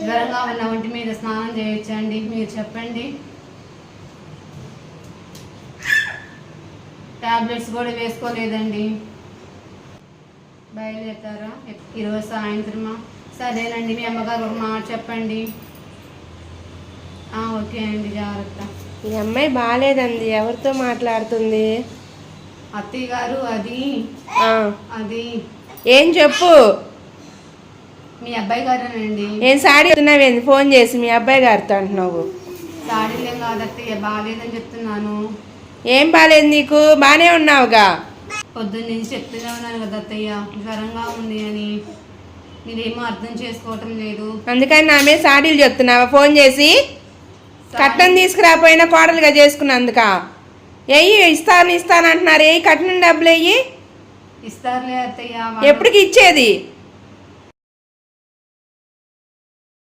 జ్వరంగా ఉన్న ఒంటి మీద స్నానం చేయొచ్చండి, మీరు చెప్పండి. టాబ్లెట్స్ కూడా వేసుకోలేదండి. బయలుదేరుతారా ఈరోజు సాయంత్రమా? సరేనండి, మీ అమ్మగారు ఒక మాట చెప్పండి. ఓకే అండి, జాగ్రత్త. ఈ అమ్మాయి బాగాలేదండి, ఎవరితో మాట్లాడుతుంది? అత్తయ్య గారు అది ఏం చెప్పు. మీ అబ్బాయి గారేనండి. ఏం సాడీ చెప్తున్నావేంది ఫోన్ చేసి మీ అబ్బాయి గారితో అంటున్నావు? సాడీలేం కాదు అత్తయ్య, బాగాలేదని చెప్తున్నాను. ఏం బాగాలేదు నీకు? బాగానే ఉన్నావుగా. పొద్దున్న నుంచి చెప్తూనే ఉన్నాను కదా అత్తయ్య, జ్వరంగా ఉంది అని. మీరేమో అర్థం చేసుకోవటం లేదు. అందుకని నా మీద సాడీలు చెప్తున్నావా ఫోన్ చేసి? కట్నం తీసుకురాపోయినా కోడలుగా చేసుకున్నందుక ఇస్తాను అంటున్నారు. కట్నం డబ్బులు ఇస్తారులే అత్తయ్య. ఎప్పటికి ఇచ్చేది?